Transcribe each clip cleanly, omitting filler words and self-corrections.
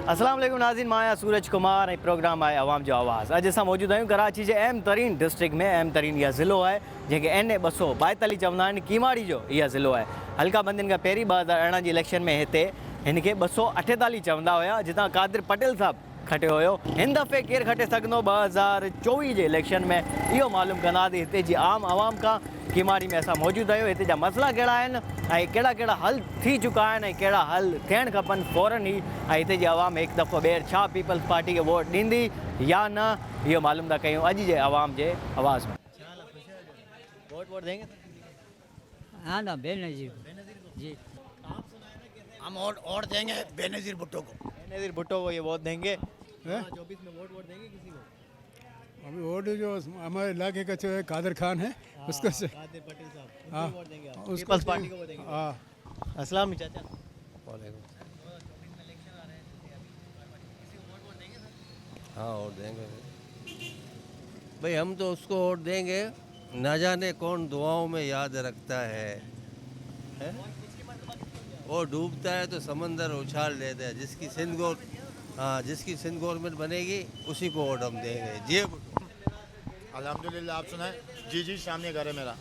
अस्सलाम वालेकुम नाज़रीन, मां सूरज कुमार ऐं प्रोग्राम आहे अवाम जो आवाज़। अॼु असां मौजूदु आहियूं कराची जे अहम तरीन डिस्ट्रिक्ट में। अहम तरीन इहा ज़िलो आहे जंहिंखे NA 242 चवंदा आहिनि। कीमाड़ी जो इहा ज़िलो आहे। हल्का बंदियुनि खां पहिरीं 2018 जी इलेक्शन में हिते हिनखे 248 चवंदा हुया, जितां कादिर पटेल साहब खटियो हुयो। हिन दफ़े केरु खटे सघंदो 2024 जे इलेक्शन में, इहो मालूम कंदासीं हिते जी आम आवाम खां। कीमाड़ी में असां मौजूदु आहियूं। हिते जा मसइला कहिड़ा आहिनि ऐं कहिड़ा कहिड़ा हल थी चुका आहिनि ऐं कहिड़ा हल थियणु खपनि फ़ौरन ई, ऐं हिते जी आवाम हिकु दफ़ो ॿीहर छा पीपल्स पार्टी खे वोट ॾींदी या न, इहो मालूम था कयूं अॼु जे आवाम जे आवाज़ में। वोट देंगे? हाँ ना, बेनज़ीर जी। हम और देंगे बेनज़ीर भुट्टो को। बेनज़ीर भुट्टो को ये वोट देंगे? 2024 में वोट देंगे किसी को? अभी वोट जो हमारे इलाके का जो है कादर खान है, उसको से कादिर पटेल साहब, हाँ, वोट देंगे आप? उसको पीपल्स पार्टी को वोट देंगे? हाँ। अस्सलाम चाचा। हाँ वोट देंगे भाई, हम तो उसको वोट देंगे, ना जाने कौन दुआओं में याद रखता है? वो डूबता है तो समंदर उछाल लेता है। जिसकी सिंध गवर्नमेंट बनेगी उसी को वोट हम देंगे। जी अल्हम्दुलिल्लाह, आप सुनाए? जी सामने घर है मेरा।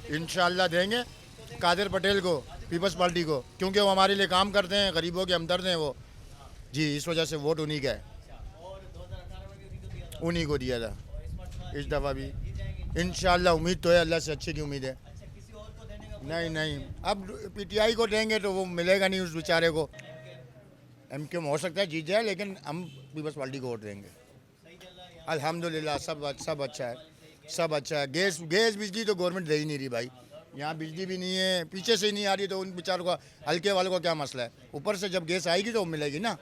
इंशाल्लाह देंगे कादिर पटेल को, पीपल्स पार्टी को, क्योंकि वो हमारे लिए काम करते हैं, गरीबों के हमदर्द हैं वो। जी इस वजह से वोट उन्हीं का है, उन्हीं को दिया था इस दफ़ा भी। इंशाल्लाह उम्मीद तो है, अल्लाह से अच्छे की उम्मीद है। नहीं, अब PTI को देंगे तो वो मिलेगा नहीं उस बेचारे को। MQ हो सकता है जीत जाए, लेकिन हम पीपल्स पार्टी को वोट देंगे। अल्हम्दुलिल्लाह सब अच्छा है, सब अच्छा है। गैस बिजली तो गवर्नमेंट दे ही नहीं रही भाई। यहाँ बिजली भी नहीं है, पीछे से ही नहीं आ रही, तो उन बेचारों का, हल्के वालों का क्या मसला है? ऊपर से जब गैस आएगी तो मिलेगी ना।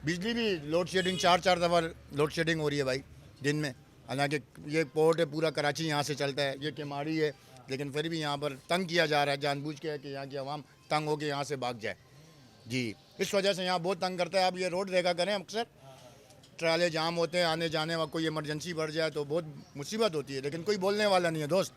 बिजली भी लोड शेडिंग, 4 दफ़ा लोड शेडिंग हो रही है भाई दिन में। हालांकि ये पोर्ट है पूरा, कराची यहाँ से चलता है, ये केमाड़ी है, लेकिन फिर भी यहाँ पर तंग किया जा रहा है जानबूझ के, कि यहाँ की आवाम तंग होकर यहाँ से भाग जाए। जी इस वजह से यहाँ बहुत तंग करता है। आप ये रोड देखा करें, अक्सर ट्राले जाम होते हैं आने जाने, वक्त कोई इमरजेंसी बढ़ जाए तो बहुत मुसीबत होती है, लेकिन कोई बोलने वाला नहीं है दोस्त।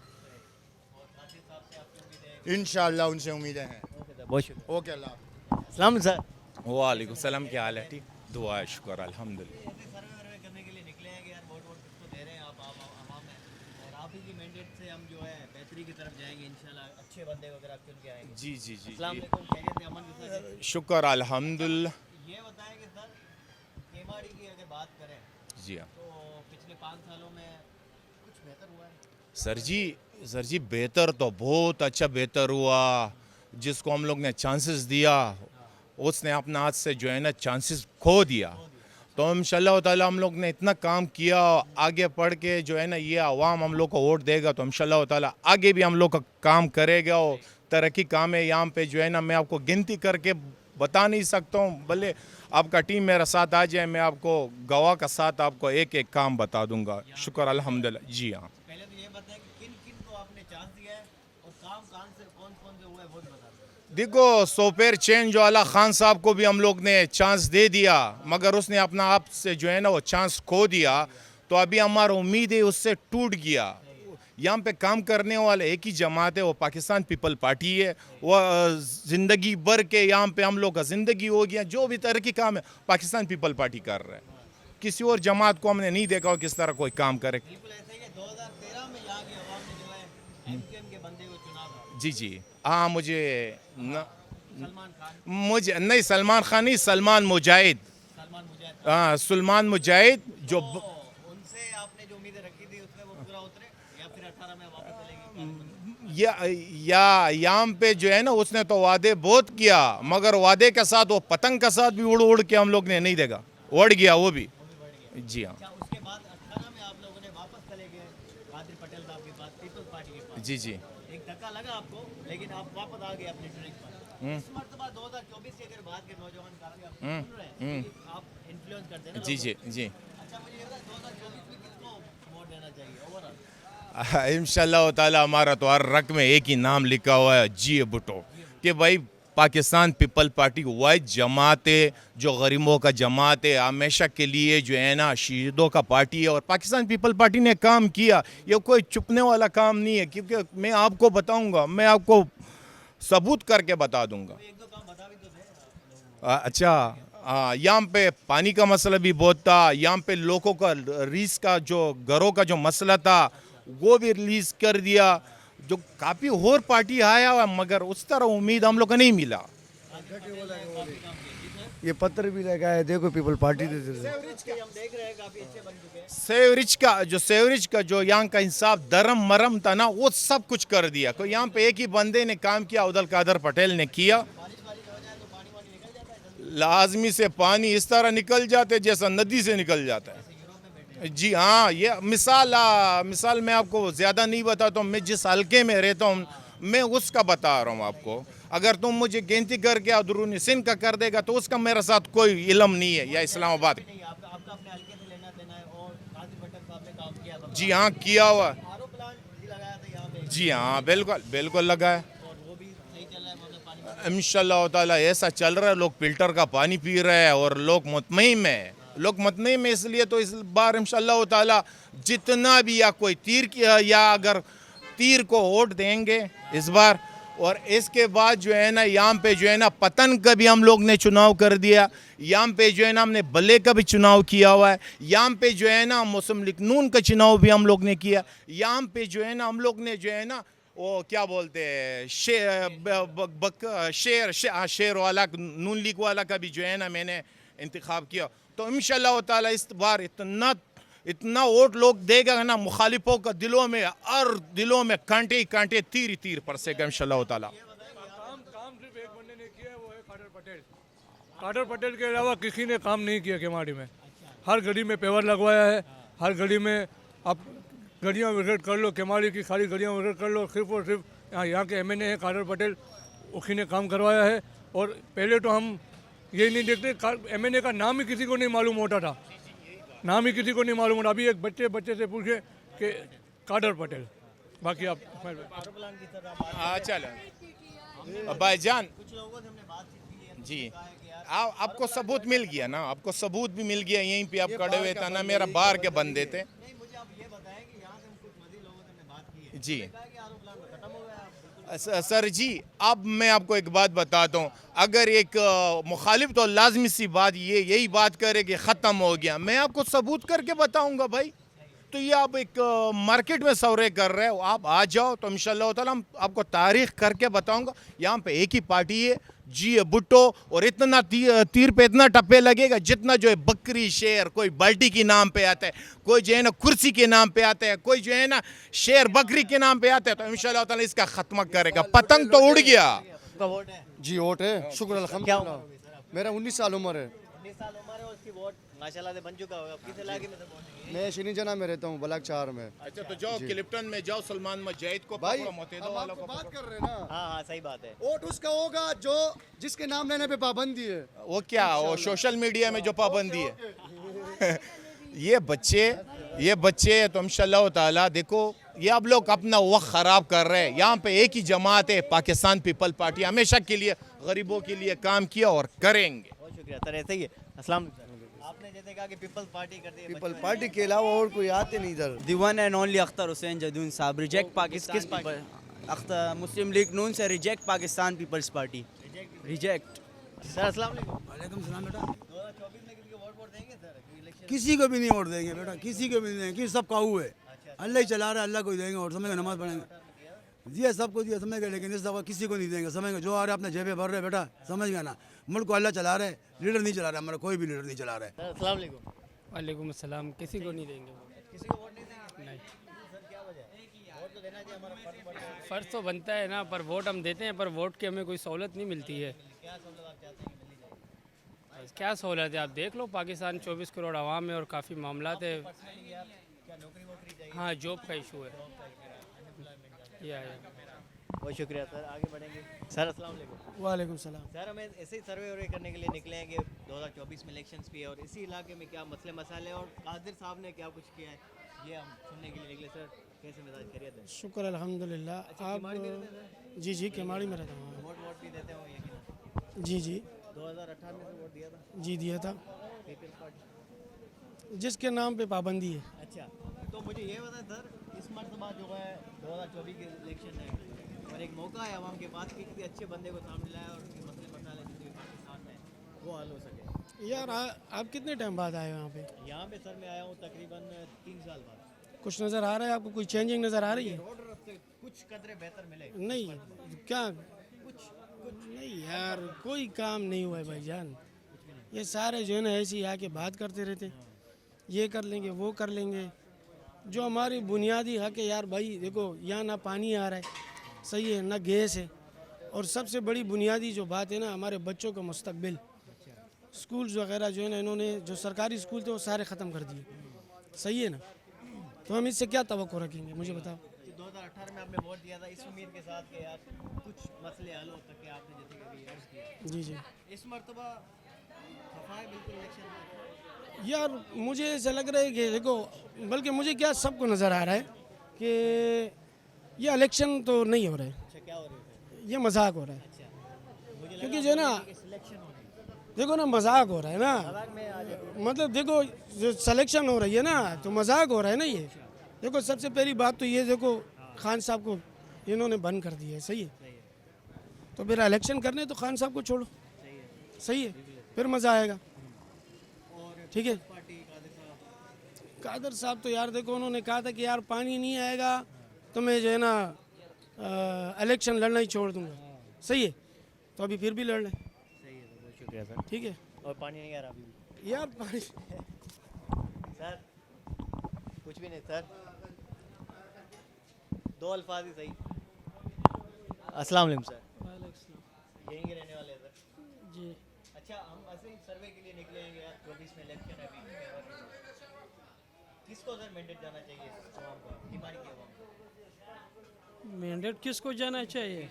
इंशाल्लाह उनसे उम्मीदें हैं। बहुत शुक्रिया। ओके, अल्लाह। अस्सलाम सर। वालेकुम सलाम, क्या हाल है? ठीक, दुआ है, शुक्र अल्हम्दुलिल्लाह। सर्वे करने के लिए निकले हैं कि यार वोट किसको दे रहे हैं आप आवाम में, और आप ही की मैंडेट से हम जो है बेहतरी की तरफ जाएंगे इंशाल्लाह। अच्छे बंदे वगैरह चुन के आएंगे। जी अस्सलाम वालेकुम, खैरियत है? अमन के साथ? शुक्र अल्हम्दुलिल्लाह। ये बताएं कि सर, केमाड़ी की अगर बात करें जी हाँ तो पिछले 5 सालों में कुछ बेहतर हुआ है? सर जी बेहतर तो बहुत अच्छा बेहतर हुआ। जिसको हम लोग ने चांसेस दिया उसने अपना हाथ से जो है ना चांसेस खो दिया। तो इंशाल्लाह ताला हम लोग ने इतना काम किया, आगे बढ़ के जो है ना ये आवाम हम लोग को वोट देगा तो इंशाल्लाह ताला आगे भी हम लोग का काम करेगा। और तरक्की काम है यहाँ पे जो है ना, मैं आपको गिनती करके बता नहीं सकता हूँ। भले आपका टीम मेरा साथ आ जाए, मैं आपको गवाह का साथ आपको एक एक काम बता दूंगा। शुक्र अल्हम्दुलिल्लाह। जी हाँ, पहले तो ये बताएं कि किन को आपने चांस दिया है और काम से कौन से हुए, बहुत बता दें। देखो सोपेर चेंज वाला खान साहब को भी हम लोग ने चांस दे दिया, मगर उसने अपना आप से जो है ना वो चांस खो दिया। तो अभी हमारा उम्मीद है उससे टूट गया। यहाँ पे काम करने वाले एक ही जमात है, वो पाकिस्तान पीपल पार्टी है। वो ज़िंदगी भर के यहाँ पे हम लोग का ज़िंदगी हो गया, जो भी तरह की काम है पाकिस्तान पीपल पार्टी कर रहा है। किसी और जमात को हमने नहीं देखा हो किस तरह कोई काम करे। बिल्कुल ऐसे ही 2013 में यहाँ की आवाम ने जो है MQM के बंदे को चुना था, जी हाँ, मुझे सलमान खान। मुझे नहीं, सलमान खान नहीं, सलमान मुजाहिद। हाँ, सलमान मुजाहिद जो उनसे आपने जो उम्मीदें रखी थी उसमें वो पूरा उतरे या फिर 18 में वापस चलेगी? या यहाँ पे जो है ना उसने तो वादे बहुत किया, मगर वादे के साथ वो पतंग के साथ भी उड़ के हम लोग ने नहीं देखा, उड़ गया वो भी। जी हाँ, अच्छा, उसके बाद 18 में आप लोगों ने वापस चले गए कादिर पटेल साहब के पास, पीपल्स पार्टी के पास। जी एक धक्का लगा आपको, लेकिन आप वापस आ गए अपने ट्रैक पर। इस मर्तबा 2024 की अगर बात के नौजवान साथी आप सुन रहे हैं, आप इन्फ्लुएंस करते हैं ना जी। अच्छा, मुझे ये बताएं 2024 में किसको वोट देना चाहिए ओवरऑल? इंशाल्लाह ताला हमारा तो हर रक में एक ही नाम लिखा हुआ है, जी भुट्टो, कि भाई पाकिस्तान पीपल पार्टी वाहिद जमात है जो गरीबों का जमात है, हमेशा के लिए जो है ना शहीदों का पार्टी है। और पाकिस्तान पीपल पार्टी ने काम किया, ये कोई छुपने वाला काम नहीं है, क्योंकि मैं आपको बताऊंगा, मैं आपको सबूत करके बता दूंगा। अच्छा, यहाँ पे पानी का मसला भी बहुत था, यहाँ पे लोगों का रीस का जो घरों का जो मसला था वो भी रिलीज कर दिया। जो काफ़ी और पार्टी आया हुआ मगर उस तरह उम्मीद हम लोग को नहीं मिला। ये पत्र भी लगा है, देखो पीपल पार्टी दे सेवरिज का जो यहाँ का इंसाफ दरम मरम था ना, वो सब कुछ कर दिया। कोई यहाँ पे एक ही बंदे ने काम किया, उदल कादर पटेल ने किया। लाजमी से पानी इस तरह निकल जाते जैसा नदी से निकल जाता है। जी हाँ, ये मिसाल मैं आपको ज़्यादा नहीं बताता हूँ, मैं जिस हल्के में रहता हूँ मैं उसका बता रहा हूँ आपको। अगर तुम मुझे गिनती करके अंदरूनी सिंध का कर देगा तो उसका मेरे साथ कोई इल्म नहीं है, या इस्लामाबाद। जी हाँ, किया हुआ। जी हाँ, बिल्कुल बिल्कुल लगा है। इंशाल्लाह ताला ऐसा चल रहा है, लोग फिल्टर का पानी पी रहे हैं और लोग मुतमईन में इसलिए तो इस बार इंशाल्लाह ताला जितना भी या कोई तीर किया या अगर तीर को वोट देंगे इस बार। और इसके बाद जो है ना, यहाँ पे जो है ना पतन का भी हम लोग ने चुनाव कर दिया, यहाँ पे जो है ना हमने बल्ले का भी चुनाव किया हुआ है, यहाँ पे जो है ना मुस्लिम लीग नून का चुनाव भी हम लोग ने किया, यहाँ पे जो है ना हम लोग ने जो है ना वो क्या बोलते हैं शेर वाला नून लीग वाला का भी जो है ना मैंने इंतखाब किया। तो इंशाल्लाह ताला इस बार इतना वोट लोग देगा ना, मुखालिफों का दिलों में कांटे ही कांटे, तीर ही तीर पर से इंशाल्लाह ताला। काम सिर्फ एक बंदे ने किया है, वो है कादर पटेल के अलावा किसी ने काम नहीं किया केमाड़ी में। हर गली में पेवर लगवाया है, हर गली में आप गलियाँ विजिट कर लो, केमाड़ी की सारी गलियाँ विजिट कर लो। सिर्फ और सिर्फ यहाँ के एमएनए है कादर पटेल, उसी ने काम करवाया है। और पहले तो हम ये नहीं देखते, एमएनए का नाम ही किसी को नहीं मालूम होता था, नाम ही किसी को नहीं मालूम होता। अभी एक बच्चे से पूछे कि कादर पटेल, बाकी आप चलो भाईजान जी, आपको सबूत मिल गया ना, आपको सबूत भी मिल गया, यहीं पे आप खड़े हुए थे ना, मेरा बाहर के बंदे थे जी। सर जी, अब मैं आपको एक बात बताता हूँ, अगर एक मुखालिफ तो लाजमी सी बात यही बात करे कि ख़त्म हो गया, मैं आपको सबूत करके बताऊंगा भाई। तो ये आप एक मार्केट में सौरे कर रहे हो, आप आ जाओ तो इंशाल्लाह ताला हम आपको तारीख करके बताऊंगा। यहाँ पे एक ही पार्टी है जी, भुट्टो, और इतना तीर पे इतना टप्पे लगेगा जितना जो है बकरी शेर, कोई बाल्टी के नाम पे आता है, कोई जो है ना कुर्सी के नाम पे आता है, कोई जो है ना शेर बकरी के नाम पे आता है। तो इंशाल्लाह ताला इसका खात्मा करेगा। पतंग तो उड़ गया। जी वोट है, शुक्र अल्हम्दुलिल्लाह। मेरा 19 साल उम्र है। 19 साल उम्र है, उसकी वोट माशाल्लाह से बन चुका होगा। किस इलाके में से वोट है? मैं शिनी जना में रहता हूँ, बलाक 4 में। अच्छा, तो जाओ क्लिफ्टन में जाओ, सलमान मुजाहिद को भाई पकड़ो, मोतेदो हम वालों आपको को बात पकड़ो। कर रहे हैं ना, हाँ सही बात है। वोट उसका होगा जो जिसके नाम लेने पे पाबंदी है। वो क्या, वो सोशल मीडिया में जो पाबंदी है ये बच्चे तो इंशाल्लाह ताला देखो, ये आप लोग अपना वक्त ख़राब कर रहे हैं। यहाँ पे एक ही जमात है, पाकिस्तान पीपल पार्टी, हमेशा के लिए गरीबों के लिए काम किया और करेंगे। बहुत शुक्रिया सर, ऐसे ही है। अस्सलाम वालेकुम सर, आपने जैसे कहा कि पीपल्स पार्टी कर दी है, पीपल पार्टी के अलावा और कोई आते नहीं इधर। The one and only Akhtar Hussain Jadoon साहब रिजेक्ट पाकिस्तान। किस पार्टी? अख्तर मुस्लिम लीग नून से reject Pakistan Peoples Party reject. Sir अस्सलाम वालेकुम। वालेकुम सलाम बेटा। 2024 में किसी को वोट देंगे सर? इलेक्शन किसी को भी नहीं वोट देंगे बेटा, किसी को भी नहीं देंगे, सब काऊ है। अल्लाह ही चला रहा है, अल्लाह को ही देंगे और समझ नमाज पढ़ेंगे। दिया सबको दिया समझ गए, लेकिन इस दफ़ा किसी को नहीं देंगे। समझ गए, जो आ रहे अपने जेबे भर रहे बेटा, समझ गए ना। मुल्क को अल्लाह चला रहे, लीडर नहीं चला रहा, हमारा कोई भी लीडर नहीं चला रहा है। सर अस्सलाम वालेकुम। वालेकुम अस्सलाम। किसी को नहीं देंगे किसी को वोट नहीं देंगे? नहीं। सर क्या वजह है? वोट तो देना चाहिए, हमारा फर्ज बनता है। फ़र्ज तो बनता है ना, पर वोट हम देते हैं, पर वोट की हमें कोई सहूलत नहीं मिलती है। क्या सहूलत आप चाहते हैं कि मिलनी चाहिए? बस क्या सहूलत है, आप देख लो, पाकिस्तान 24 करोड़ आवाम है और काफ़ी मामलात है। क्या नौकरी वोकरी चाहिए? हाँ, जॉब का इशू है। या बहुत शुक्रिया सर, आगे बढ़ेंगे। सर अस्सलाम वालेकुम। वालेकुम सलाम। सर हमें ऐसे ही सर्वे करने के लिए निकले हैं कि 2024 में इलेक्शंस भी है और इसी इलाके में क्या मसले मसाले और कादिर साहब ने क्या कुछ किया है, ये हम सुनने के लिए निकले। सर कैसे मिजाज खैरियत है? शुक्र अल्हम्दुलिल्लाह। आप केमाड़ी में रहते हैं सर? जी जी केमाड़ी में रहता हूँ। वोट भी देते हो यकीन? जी जी 2018 में से वोट दिया था जी दिया था, पीपल्स पार्टी। जिसके नाम पे पाबंदी है। अच्छा, तो मुझे ये बताएं सर, इस मरतबा जो है 2024 के इलेक्शन है और एक मौका है आवाम के पास कि किसी अच्छे बंदे को सामने लाए और उनके मसले मसाले जितने भी पाकिस्तान में, वो हल हो सके। यार आप कितने टाइम बाद आए हो यहाँ पे? यहाँ पे सर मैं आया हूँ तकरीबन 3 साल बाद। कुछ नज़र आ रहा है आपको? कोई चेंजिंग नज़र आ रही है? रोड रास्ते कुछ कदरे बेहतर मिले? नहीं, क्या नहीं यार, कोई काम नहीं हुआ है भाईजान। ये सारे जो है ना ऐसे ही आके बात करते रहते, ये कर लेंगे वो कर लेंगे। जो हमारी बुनियादी हक है यार भाई, देखो यहाँ ना पानी आ रहा है, सही है, ना गैस है, और सबसे बड़ी बुनियादी जो बात है ना, हमारे बच्चों का मुस्तकबिल। स्कूल्स वगैरह जो है ना, इन्होंने जो सरकारी स्कूल थे वो सारे ख़त्म कर दिए, सही है ना। तो हम इससे क्या तवक्को रखेंगे, मुझे बताओ। 2018 में आपने वोट दिया था इस उम्मीद के साथ कि यार कुछ मसले हल हो सके, आपने जैसे कभी अर्ज किया। जी जी। इस मरतबा खफा है बिल्कुल इलेक्शन में? यार मुझे ऐसा लग रहा है कि देखो, बल्कि मुझे क्या सबको नज़र आ रहा है कि ये इलेक्शन तो नहीं हो रहा है, अच्छा, क्या हो रही है? ये मजाक हो रहा है। अच्छा, मुझे क्योंकि जो है ना, सिलेक्शन हो रही है। देखो ना, मजाक हो रहा है ना, मजाक में आ जाए। मतलब देखो जो सिलेक्शन हो रही है ना, तो मजाक हो रहा है ना ये। देखो सबसे पहली बात तो ये, देखो खान साहब को इन्होंने बंद कर दिया है, सही है। तो फिर इलेक्शन करने तो खान साहब को छोड़ो, सही है, फिर मज़ा आएगा। ठीक है, कादर साहब तो यार देखो, उन्होंने कहा था कि यार पानी नहीं आएगा तो मैं जो है ना इलेक्शन लड़ना ही छोड़ दूंगा, सही है। तो अभी फिर भी लड़ लें, सही है, तो बहुत शुक्रिया सर। ठीक है। और पानी नहीं आ रहा अभी भी? यार पानी सर कुछ भी नहीं सर, 2 अल्फाज ही सही। अस्सलाम वालेकुम सर। यहीं के रहने वाले हैं सर? जी। अच्छा, हम ऐसे ही सर्वे के लिए निकले हैं यार, 24 में इलेक्शन है अभी। किसको सर मैंडेट जाना चाहिए आवाम को, बीमारी की आवाम को? मैंडेट किसको जाना चाहिए?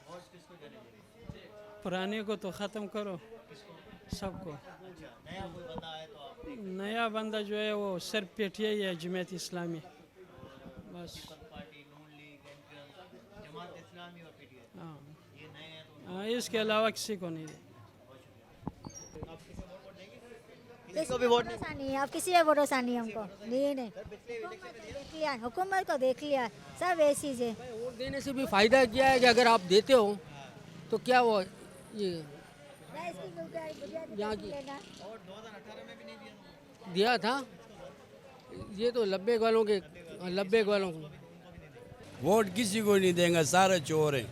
और किसको जाना चाहिए? पुराने को तो ख़त्म करो, सबको। अच्छा, नया कोई बंदा आए तो आप नया बंदा जो है वो सिर्फ पेटिया ही है, जमात इस्लामी बस। पार्टी, नून लीग, जमात इस्लामी और पीटीआई, हाँ ये नए हैं तो हाँ, इसके अलावा किसी को नहीं दे। आप किसी को वोट देंगे? किसी को भी वोट नहीं? भरोसा नहीं है, अब किसी पे भरोसा नहीं है हमको। नहीं नहीं, देख लिया, हुकूमत को देख लिया, सब ऐसी है। वोट देने से भी फायदा क्या है कि अगर आप देते हो तो क्या वो ये यहाँ की और 2018 में भी नहीं दिया? दिया था, ये तो लब्बेक वालों के, लब्बेक वालों को। वोट किसी को नहीं देंगे, सारे चोर हैं।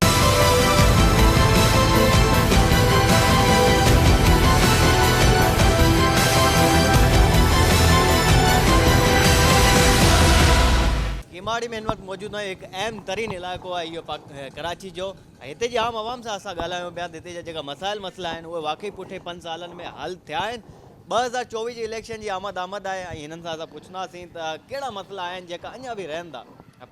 किमाड़ी में इन वक्त मौजूद है एक अहम तरीन इलाइक़ो आहे इहो कराची जो। हिते जी आम आवाम सां असां ॻाल्हायूं पिया, हिते जा जेका मसाइल मसला आहिनि उहे वाक़ई पुठे 5 सालनि में हल थिया आहिनि। 2024 जी इलेक्शन जी आमद आहे ऐं हिननि सां असां पुछंदासीं त कहिड़ा मसइला आहिनि जेका अञा बि रहनि था।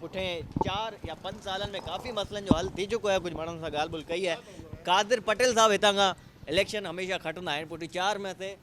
पुठे 4 या 5 सालनि में काफ़ी मसइलनि जो हल थी चुको आहे। कुझु माण्हुनि सां ॻाल्हि ॿोल कई आहे। कादिर पटेल साहब हितां खां इलेक्शन हमेशा खटंदा आहिनि, पुठी 4 में से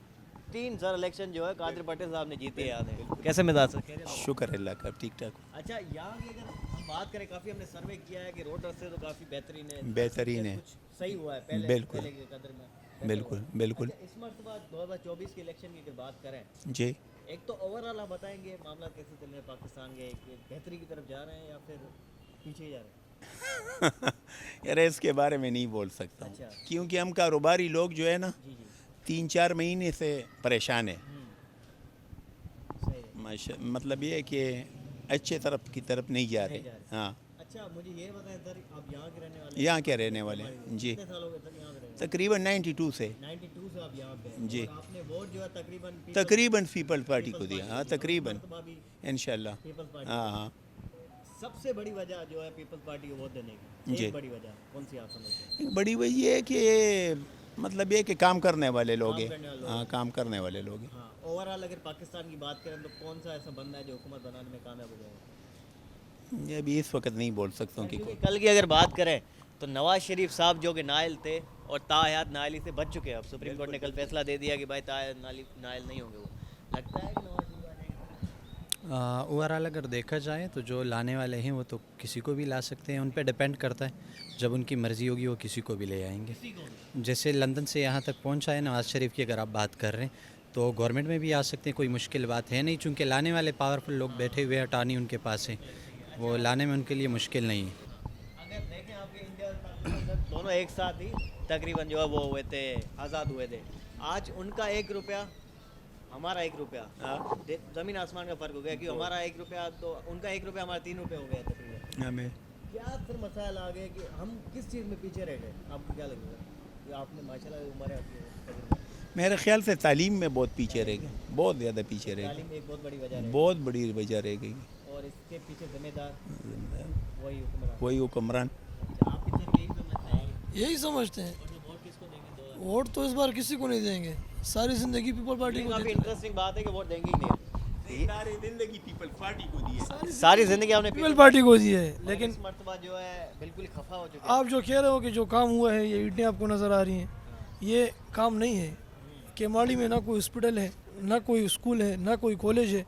3 सर इलेक्शन जो है कादिर पटेल साहब ने जीते हैं। कैसे मिजाज सर? शुक्र अल्लाह का, ठीक ठाक। अच्छा, यहाँ की अगर हम बात करें, काफ़ी हमने सर्वे किया है कि रोड रास्ते तो काफ़ी बेहतरीन है, बेहतरीन है, कुछ सही हुआ है पहले बिल्कुल, पहले के कदर में। बिल्कुल बिल्कुल। अच्छा, इस मरतबा 2024 के इलेक्शन की अगर बात करें, जी, एक तो ओवरऑल आप बताएंगे मामला कैसे चल रहे हैं पाकिस्तान के, बेहतरी की तरफ जा रहे हैं या फिर पीछे ही जा रहे हैं? यार इसके बारे में नहीं बोल सकता हूँ, अच्छा। क्योंकि हम कारोबारी लोग जो है ना, जी जी 3-4 महीने से परेशान है। सही है। मतलब ये है कि अच्छे तरफ की तरफ नहीं जा नहीं रहे। जा रहे। हाँ, अच्छा, मुझे ये बताएं सर, आप यहाँ के रहने वाले हैं? यहाँ के रहने वाले हैं जी, कितने साल हो गए सर यहाँ पे रहने? तकरीबन 92 से। 92 से आप यहाँ पे हैं। जी। और आपने वोट जो है तकरीबन तकरीबन पीपल्स पार्टी को दिया। हाँ, तकरीबन मरतबा भी इंशाल्लाह। पीपल्स पार्टी। हाँ हाँ सबसे बड़ी वजह जो है पीपल्स पार्टी को वोट देने की, जी। एक बड़ी वजह कौन सी आप समझते हैं? एक बड़ी वजह ये है कि मतलब ये कि काम करने वाले लोग काम हैं। करने वाले लोग। हाँ, काम करने वाले लोग हैं। हाँ, ओवरऑल अगर पाकिस्तान की बात करें तो कौन सा ऐसा बंदा है जो हुकूमत बनाने में कामयाब हो जाएगा? ये भी इस वक्त नहीं बोल सकता हूँ कि क्योंकि कल की अगर बात करें तो नवाज शरीफ साहब जो कि नायल थे और ताहयात नायली से बच चुके हैं। अब सुप्रीम कोर्ट ने कल फैसला दे दिया कि भाई ताहयात नायल नहीं होंगे। वो लगता है कि नवाज शरीफ आ जाएंगे? ओवरऑल अगर देखा जाए तो जो लाने वाले हैं वो तो किसी को भी ला सकते हैं, उन पे डिपेंड करता है। जब उनकी मर्ज़ी होगी वो किसी को भी ले आएंगे। जैसे लंदन से यहाँ तक पहुँचा है नवाज़ शरीफ की अगर आप बात कर रहे हैं तो गवर्नमेंट में भी आ सकते हैं, कोई मुश्किल बात है नहीं, चूँकि लाने वाले पावरफुल लोग बैठे हुए हैं, अटानी उनके पास है, वो लाने में उनके लिए मुश्किल नहीं है। अगर देखें आपके इंडिया और पाकिस्तान दोनों एक साथ ही तकरीबन जो है वो हुए थे, आज़ाद हुए थे। आज उनका 1 रुपया, हमारा 1 रुपया, जमीन आसमान का फर्क हो गया कि हमारा 1 रुपया तो उनका 1 रुपया हमारा 3 रुपये हो गया तकरीबन। हमें क्या फिर मसाइल आ गए कि हम किस चीज़ में पीछे रह गए? आपको क्या लगेगा कि आपने माशाल्लाह उम्र है, मेरे ख्याल से तालीम में बहुत पीछे रह गए, बहुत ज़्यादा पीछे रह तालीम गए, एक बहुत बड़ी वजह है बहुत बड़ी वजह रह गई। और इसके पीछे जिम्मेदार वही हुक्मरान। वही हुक्मरान। आप भी सर यही समझते हैं? यही समझते हैं। और वोट किसको देंगे? वोट तो इस बार किसी को नहीं देंगे, सारी जिंदगी पीपल पार्टी को काफ़ी देते इंटरेस्टिंग बात है कि वोट देंगे ही नहीं। सारी जिंदगी पीपल पार्टी को दी है, सारी जिंदगी आपने पीपल पार्टी को दी है। लेकिन इस मर्तबा जो है बिल्कुल खफा हो चुके आप जो कह रहे हो कि जो काम हुआ है, ये ईंटें आपको नज़र आ रही हैं, ये काम नहीं है। केमाड़ी में ना कोई हॉस्पिटल है, ना कोई स्कूल है, ना कोई कॉलेज है,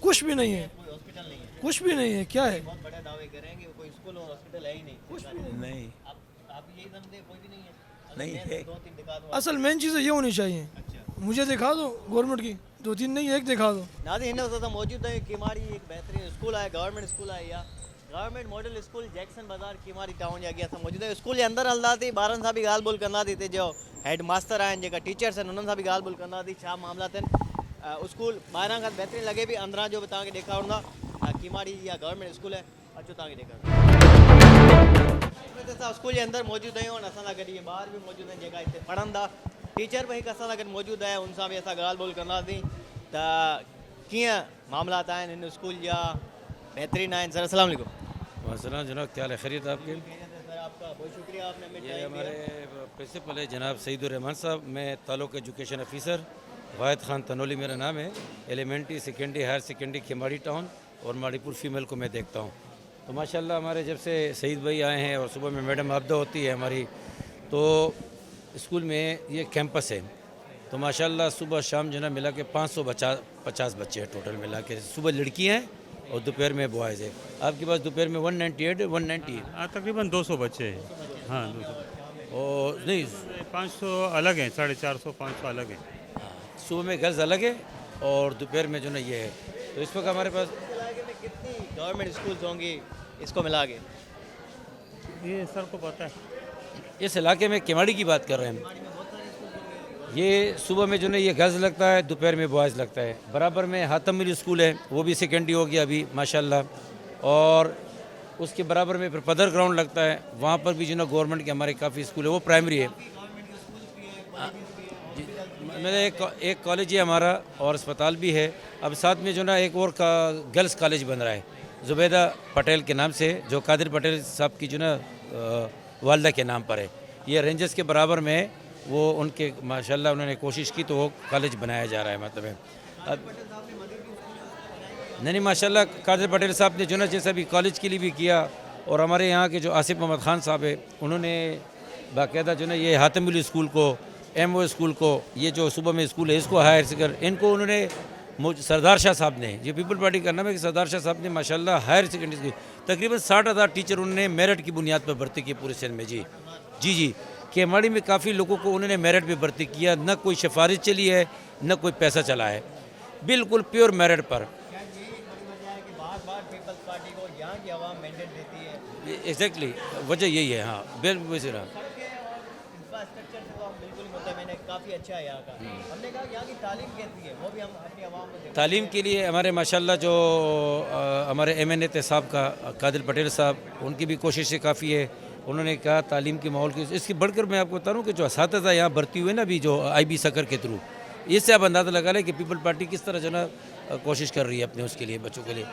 कुछ भी नहीं है, कोई हॉस्पिटल नहीं है। कुछ भी नहीं है। क्या है? बहुत बड़े दावे करेंगे कोई स्कूल और हॉस्पिटल है ही नहीं। कुछ भी नहीं। नहीं आप यही समझते कोई भी नहीं है? नहीं मैं है। 2-3 दिखा दूँ। असल मेन चीज़ ये होनी चाहिए। मुझे दिखा दो गवर्नमेंट की, 2-3 नहीं, 1 दिखा दो। नाज़रीन हिंद मौजूद है किमाड़ी एक बेहतरीन स्कूल है, गवर्नमेंट स्कूल है या गवर्नमेंट मॉडल स्कूल जैक्सन बाजार किमाड़ी टाउन या गया था मौजूद है। स्कूल के अंदर हलदा थी, ॿारनि सां बि ॻाल्हि ॿोल कंदा थी, जो हेड मास्टर आहिनि, जेका टीचर्स आहिनि उन्हनि सां बि ॻाल्हि ॿोल कंदा थी, छा मामला आहिनि। स्कूल ॿाहिरां खां बेहतरीन लॻे बि, अंदरां जो बि तव्हांखे ॾेखारींदा। किमाड़ी या गवर्नमेंट स्कूल है, अचो तव्हांखे ॾेखारींदा। स्कूल के अंदर मौजूद आहियूं, असां सां गॾु इहे ॿार बि मौजूद आहिनि जेका हिते पढ़नि था। टीचर भी हिकु असां सां गॾु मौजूद आहे, उन सां बि असां ॻाल्हि ॿोल कंदासीं त कीअं मामलात आहिनि हिन स्कूल जा, बहितरीन आहिनि। सर अस्सलाम वालेकुम। वालेकुम जनाब, क्या हाल है? खैरियत आपके? सर आपका बहुत शुक्रिया, आपने हमें ये टाइम हमारे दिया। प्रिंसिपल है जनाब सईदुर्रहमान साहब। मैं ताल्लुक एजुकेशन ऑफिसर वाहिद खान तनोली मेरा नाम है। Elementary, secondary, higher secondary Kemari town और माड़ीपुर फीमेल को मैं देखता हूँ। तो माशाल्लाह हमारे जब से सईद भाई आए हैं और सुबह में मैडम आपदा होती है हमारी, तो स्कूल में ये कैंपस है, तो माशाल्लाह सुबह शाम जो है ना मिला के 550 बच्चे हैं टोटल मिला के। सुबह लड़कियाँ हैं और दोपहर में बॉयज़ है। आपके पास दोपहर में 198 तकरीबन 200 बच्चे हैं। हाँ 200 और नहीं 500 अलग हैं, 450 500 अलग हैं। सुबह में गर्ल्स अलग है और दोपहर में जो ना ये है। तो इस वक्त हमारे पास कितनी गवर्नमेंट स्कूल्स होंगी इसको मिला के? ये सर को पता है। इस इलाके में केमाड़ी की बात कर रहे हैं। ये सुबह में जो है ये गर्ल्स लगता है, दोपहर में बॉयज़ लगता है। बराबर में हातम मिली स्कूल है, वो भी सेकेंडरी हो गया अभी माशाल्लाह। और उसके बराबर में फिर पदर ग्राउंड लगता है, वहाँ पर भी जो ना गवर्नमेंट के हमारे काफ़ी स्कूल है, वो प्राइमरी है। मेरे एक कॉलेज है हमारा और अस्पताल भी है। अब साथ में जो ना एक और का गर्ल्स कॉलेज बन रहा है जुबैदा पटेल के नाम से, जो कादिर पटेल साहब की जो ना वालदा के नाम पर है। ये रेंजर्स के बराबर में वो उनके माशाल्लाह उन्होंने कोशिश की तो वो कॉलेज बनाया जा रहा है। मतलब है अब नहीं माशाल्लाह कादिर पटेल साहब ने जो ना जैसा भी कॉलेज के लिए भी किया। और हमारे यहाँ के जो आसिफ मोहम्मद खान साहब है, उन्होंने बाकायदा जो ना ये हातिम मिली स्कूल को, MO स्कूल को, ये जो सुबह में स्कूल है इसको हायर सेकेंडरी, इनको उन्होंने सरदार शाह साहब ने, ये पीपल पार्टी का नाम है कि सरदार शाह साहब ने माशाल्लाह हायर सेकेंडरी स्कूल तकरीबन 60,000 टीचर उन्होंने मेरिट की बुनियाद पर भर्ती की पूरे सिंध में। जी जी जी केमाड़ी में काफ़ी लोगों को उन्होंने मेरिट पे भर्ती किया, न कोई सिफारिश चली है न कोई पैसा चला है, बिल्कुल प्योर मेरिट पर। एग्जैक्टली वजह यही है। हाँ बिल्कुल सही रहा। काफ़ी अच्छा है यहाँ का। हमने कहा यहाँ की तालीम कैसी है वो भी हम अपनी आवाम में तालीम के लिए हमारे माशाल्लाह जो हमारे MNA साहब का कादिर पटेल साहब, उनकी भी कोशिशें काफ़ी है। उन्होंने कहा तालीम के माहौल की इसकी बढ़कर मैं आपको बता रहा हूँ कि जो असातिज़ा यहाँ भर्ती हुए ना अभी जो IB सकर के थ्रू, इससे आप अंदाज़ा लगा लें कि पीपल पार्टी किस तरह जो ना कोशिश कर रही है अपने उसके लिए बच्चों के लिए।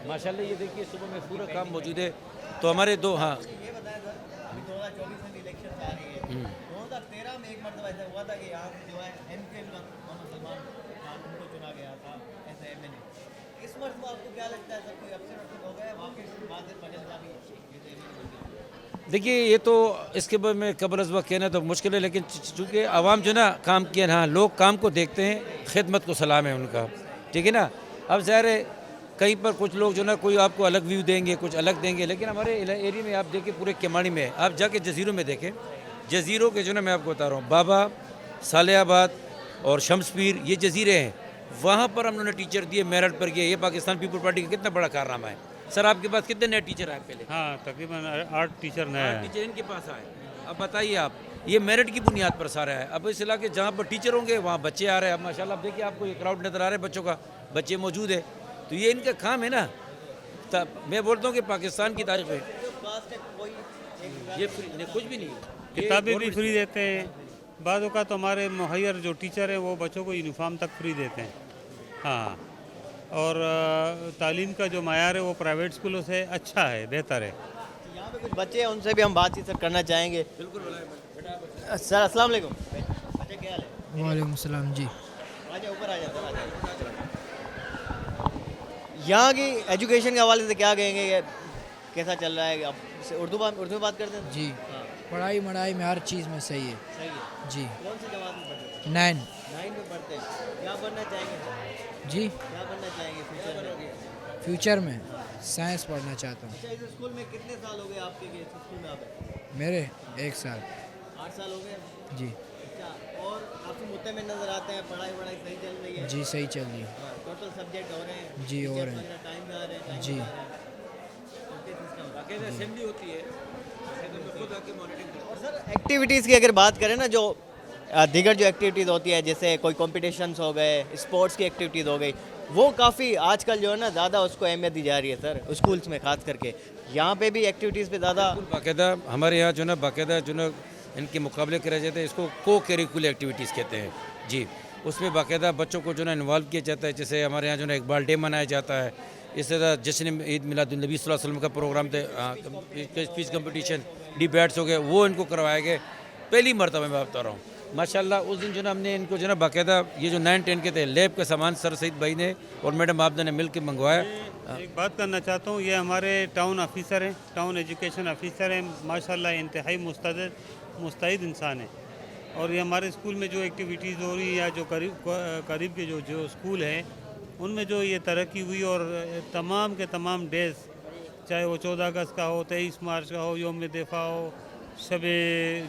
माशाल्लाह ये देखिए सुबह में पूरा काम मौजूद है। तो हमारे दो हाँ 2024 में इलेक्शन आ रही है। 2013 में एक मरतबा ऐसा हुआ था कि यहाँ जो है MKM का मोहम्मद सलमान खान उनको चुना गया था ऐसा MNA। इस मरतबा आपको क्या लगता है सर, कोई अफसर हो गया वाकई कादिर पटेल का भी? देखिए ये तो इसके बारे में कबल अज़ वक्त कहना तो मुश्किल है, लेकिन चूँकि आवाम जो ना काम किया ना, लोग काम को देखते हैं, खिदमत को सलाम है उनका, ठीक है ना। अब ज़ाहिर है कहीं पर कुछ लोग जो ना कोई आपको अलग व्यू देंगे, कुछ अलग देंगे, लेकिन हमारे एरिया में आप देखें पूरे केमाड़ी में आप जाके जजीरों में देखें, जजीरों के जो ना मैं आपको बता रहा हूँ बाबा, सालियाबाद और शमसपीर, ये जजीरे हैं, वहाँ पर हम उन्होंने टीचर दिए मेरिट पर किए। ये पाकिस्तान पीपल पार्टी का कितना बड़ा कारनामा है। सर आपके पास कितने नए टीचर आए पहले? हाँ तकरीबन 8 टीचर नए हैं। टीचर इनके पास आए। अब बताइए आप, ये मेरिट की बुनियाद पर सारा है। अब इस इलाके जहाँ पर टीचर होंगे वहाँ बच्चे आ रहे हैं। अब माशाल्लाह आप देखिए, आपको ये क्राउड नज़र आ रहा है बच्चों का, बच्चे मौजूद है। तो ये इनका काम है ना। तब मैं बोलता हूँ कि पाकिस्तान की तारीख में ये फ्री नहीं, कुछ भी नहीं। किताबें भी फ्री देते हैं। बाद का तो हमारे मुहैयर जो टीचर हैं वो बच्चों को यूनिफॉर्म तक फ्री देते हैं। हाँ, और तालीम का जो मायार है वो प्राइवेट स्कूलों से अच्छा है, बेहतर है। यहाँ पे कुछ बच्चे हैं, उनसे भी हम बातचीत सर करना चाहेंगे। बिल्कुल सर, अस्सलाम वालेकुम। अच्छा, क्या हाल है? वालेकुम सलाम जी। आजा ऊपर आ जाता है। यहाँ की एजुकेशन के हवाले से क्या कहेंगे, कैसा चल रहा है? आप उर्दू में बात करते हैं जी। पढ़ाई मढ़ाई में हर चीज़ में सही है। सही है जी। कौन सी जमात में पढ़ते हैं? 9 में पढ़ते हैं। क्या बनना चाहेंगे जी। क्या बनना चाहेंगे फ्यूचर में साइंस पढ़ना चाहता हूँ। अच्छा, इस स्कूल में कितने साल हो गए आपके कि इस स्कूल में आप हैं? मेरे 1 साल। 8 साल हो गए जी। अच्छा, और काफ़ी मुद्दे में नज़र आते हैं, पढ़ाई वढ़ाई सही चल रही है? जी सही चल रही है। टोटल सब्जेक्ट हो रहे हैं? जी हो रहे हैं। टाइम में आ रहे हैं? जी। असेंबली होती है, और सर एक्टिविटीज़ की अगर बात करें ना, जो दीगर जो एक्टिविटीज़ होती है, जैसे कोई कॉम्पिटिशन्स हो गए, स्पोर्ट्स की एक्टिविटीज़ हो गई, वो काफ़ी आजकल जो है ना ज़्यादा उसको अहमियत दी जा रही है सर, स्कूल्स में खास करके। यहाँ पे भी एक्टिविटीज़ पे ज़्यादा बाकायदा हमारे यहाँ जो ना बाकायदा जो ना इनके मुकाबले करे जाते हैं, इसको को करिकुलर एक्टिविटीज़ कहते हैं जी। उसमें बाकायदा बच्चों को जो ना इन्वॉल्व किया जाता है। जैसे हमारे यहाँ जो ना इकबाल डे मनाया जाता है, इस तरह जश्न ईद मिलादुन्नबी सल्लल्लाहु अलैहि वसल्लम का प्रोग्राम थे, स्पीच कंपटीशन, डिबेट्स हो गए, वो इनको करवाए गए। पहली मरतबा मैं बता रहा हूँ माशाल्लाह। उस दिन जो ना हमने इनको जो ना बाकायदा ये जो 9-10 के थे लैब का सामान सर सईद भाई ने और मैडम आपदा ने मिल के मंगवाया। एक बात करना चाहता हूँ, ये हमारे टाउन ऑफिसर हैं, टाउन एजुकेशन ऑफिसर हैं, माशाल्लाह इंतहाई मुस्तैद इंसान है। और ये हमारे स्कूल में जो एक्टिविटीज़ हो रही है या जो करीब के जो स्कूल हैं उनमें जो ये तरक्की हुई, और तमाम के तमाम डेज, चाहे वो 14 अगस्त का हो, 23 मार्च का हो, यौम दिफा हो, शबे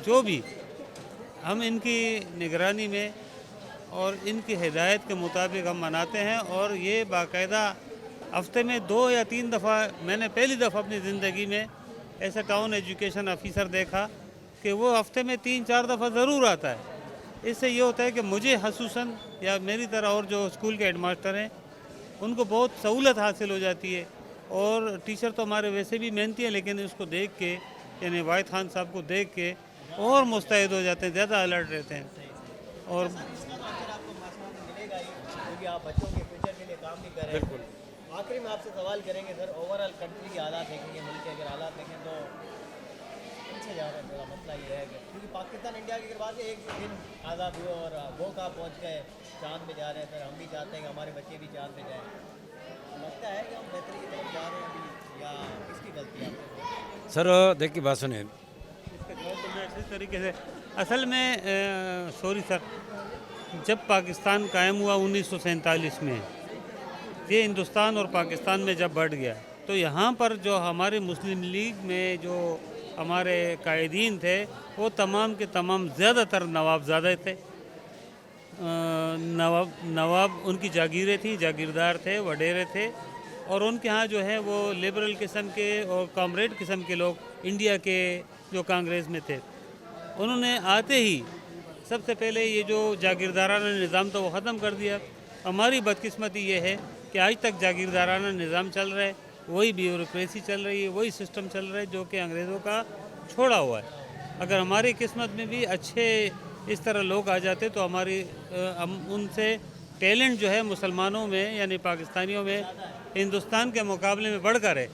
जो भी, हम इनकी निगरानी में और इनकी हिदायत के मुताबिक हम मनाते हैं। और ये बाकायदा हफ्ते में 2 या 3 दफ़ा, मैंने पहली दफ़ा अपनी ज़िंदगी में ऐसा टाउन एजुकेशन ऑफिसर देखा कि वो हफ्ते में 3-4 दफ़ा ज़रूर आता है। इससे ये होता है कि मुझे खसूसन या मेरी तरह और जो स्कूल के हेडमास्टर हैं उनको बहुत सहूलत हासिल हो जाती है। और टीचर तो हमारे वैसे भी मेहनती हैं, लेकिन उसको देख के, यानी वाहिद खान साहब को देख के और मुस्तैद हो जाते हैं, ज़्यादा अलर्ट रहते हैं। और क्योंकि आप बच्चों के फ्यूचर के लिए काम भी कर रहे हैं। आखिरी में आपसे सवाल करेंगे सर, ओवरऑल कंट्री के हालात देखेंगे, मुल्क के अगर हालात देखें तो पीछे जा रहे हैं। मेरा मसला ये है कि क्योंकि पाकिस्तान इंडिया की अगर बात है, एक दिन आज़ाद हुए और वो कहाँ पहुँच गए, चाँद पे जा रहे हैं सर। हम भी चाहते हैं कि हमारे बच्चे भी चाँद पे जाएँ। लगता है कि हम बेहतरी की तरफ जा रहे हैं अभी, या किसकी गलती है? सर देखिए बात सुनिए, इस तरीके से असल में सॉरी सर, जब पाकिस्तान कायम हुआ 1947 में, ये हिंदुस्तान और पाकिस्तान में जब बढ़ गया, तो यहाँ पर जो हमारे मुस्लिम लीग में जो हमारे कायदीन थे वो तमाम के तमाम ज़्यादातर नवाबज़ादे थे। नवाब उनकी जागीरें थी, जागीरदार थे, वडेरे थे। और उनके यहाँ जो है वो लिबरल किस्म के और कॉमरेड किस्म के लोग इंडिया के जो कांग्रेस में थे, उन्होंने आते ही सबसे पहले ये जो जागीरदाराना निज़ाम था वो ख़त्म कर दिया। हमारी बदकिस्मती ये है कि आज तक जागीरदाराना निज़ाम चल रहा है, वही ब्यूरोक्रेसी चल रही है, वही सिस्टम चल रहा है जो कि अंग्रेज़ों का छोड़ा हुआ है। अगर हमारी किस्मत में भी अच्छे इस तरह लोग आ जाते तो हमारी हम उनसे टैलेंट जो है मुसलमानों में यानी पाकिस्तानियों में हिंदुस्तान के मुकाबले में बढ़कर है।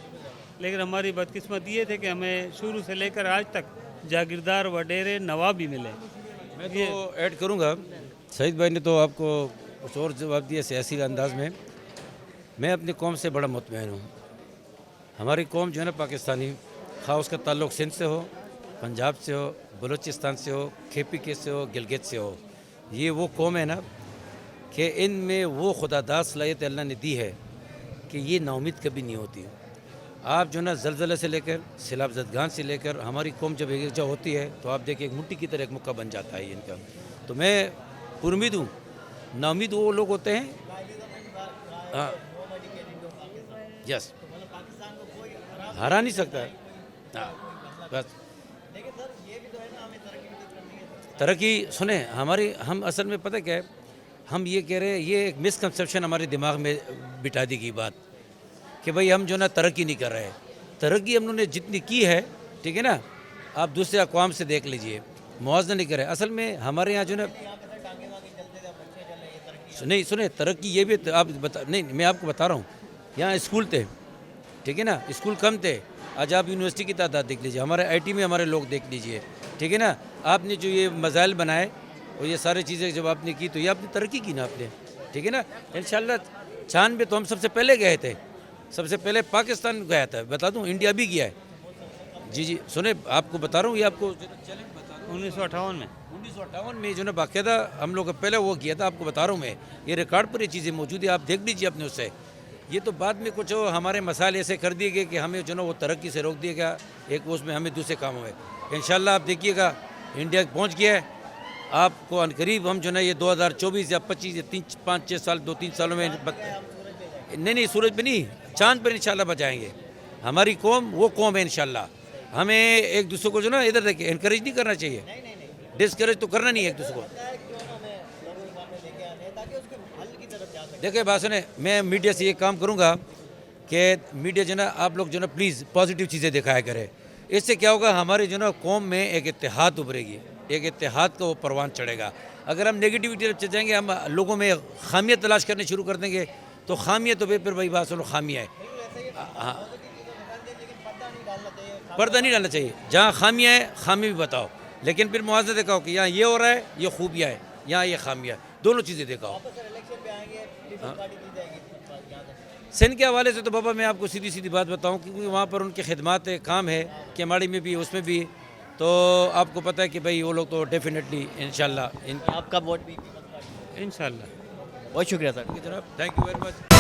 लेकिन हमारी बदकिस्मत ये थे कि हमें शुरू से लेकर आज तक जागीरदार वडेरे नवाब भी मिले। मैं तो ऐड करूँगा, सईद भाई ने तो आपको कुछ और जवाब दिया सियासी अंदाज में। मैं अपनी कौम से बड़ा मुतमईन हूँ। हमारी कौम जो है ना पाकिस्तानी, खा उसका ताल्लुक़ सिंध से हो, पंजाब से हो, बलूचिस्तान से हो, KPK से हो, गिलगित से हो, ये वो कौम है ना कि इनमें वो खुदादार सलाहियत अल्लाह ने दी है कि ये नाउमीद कभी नहीं होती। आप जो ना जलजले से लेकर सैलाब ज़दगान से लेकर हमारी कौम जब एकजा होती है तो आप देखिए एक मुट्ठी की तरह एक मुक्का बन जाता है इनका। तो मैं पुरुमीद हूँ। नाउमीद वो लोग होते हैं, हाँ, यस, हरा नहीं सकता। हाँ, बस तरक्की सुने हमारी, हम असल में पता क्या है, हम ये कह रहे हैं, ये एक मिसकंसेप्शन हमारे दिमाग में बिठा दी गई बात कि भाई हम जो ना तरक्की नहीं कर रहे हैं। तरक्की हम लोगों ने जितनी की है, ठीक है ना, आप दूसरे अक़वाम से देख लीजिए, मुआवजा नहीं करे। असल में हमारे यहाँ जो ना नहीं सुने तरक्की ये भी आप बता, नहीं मैं आपको बता रहा हूँ, यहाँ स्कूल थे, ठीक है ना, स्कूल कम थे, आज आप यूनिवर्सिटी की तादाद देख लीजिए, हमारे आईटी में हमारे लोग देख लीजिए, ठीक है ना। आपने जो ये मज़ाइल बनाए और ये सारी चीज़ें जब आपने की तो ये आपने तरक्की की ना आपने, ठीक है ना। इंशाल्लाह चांद पे तो हम सबसे पहले गए थे, सबसे पहले पाकिस्तान गया था, बता दूँ इंडिया भी गया है। जी जी सुने आपको बता रहा हूँ, ये आपको 1958 में 1958 में जो ना बाकायदा हम लोग पहले वो किया था, आपको बता रहा हूँ मैं, ये रिकॉर्ड पर ये चीज़ें मौजूद है, आप देख लीजिए अपने उससे। ये तो बाद में कुछ हमारे मसाले ऐसे कर दिए गए कि हमें जो ना वो तरक्की से रोक दिया गया, एक उसमें हमें दूसरे कामों में। इंशाल्लाह आप देखिएगा इंडिया पहुँच गया है, आपको अनकरीब हम जो ना ये 2024 या 25 या 5-6 साल 2-3 सालों में नहीं सूरज पे नहीं, चांद पर इंशाल्लाह बचाएंगे। हमारी कौम वो कौम है इंशाल्लाह। हमें एक दूसरे को जो ना इधर देखिए इनकरेज नहीं करना चाहिए, डिस्करेज तो करना नहीं है एक दूसरे को। देखिए बात सुने, मैं मीडिया से ये काम करूँगा कि मीडिया जो ना आप लोग जो ना प्लीज़ पॉजिटिव चीज़ें दिखाया करें। इससे क्या होगा, हमारे जो ना कौम में एक इत्तेहाद उभरेगी, एक इत्तेहाद का वो परवान चढ़ेगा। अगर हम नेगेटिविटी तरफ चले जाएंगे, हम लोगों में खामियाँ तलाश करने शुरू कर देंगे, तो खामियाँ तो फिर भाई बात सुनो खामियाँ है। हाँ पर्दा नहीं डालना चाहिए, जहाँ खामियाँ है खामी भी बताओ, लेकिन फिर मुआवजा दिखाओ कि यहाँ ये हो रहा है, ये खूबियाँ है, यहाँ ये खामियाँ है, दोनों चीज़ें दिखाओ। सिंध के हवाले से तो बाबा मैं आपको सीधी सीधी बात बताऊं, क्योंकि वहाँ पर उनकी खिदमात काम है, केमाड़ी में भी उसमें भी, तो आपको पता है कि भाई वो लोग तो डेफिनेटली इंशाल्लाह आपका वोट भी इंशाल्लाह। बहुत शुक्रिया सर। जनाब थैंक यू वेरी मच।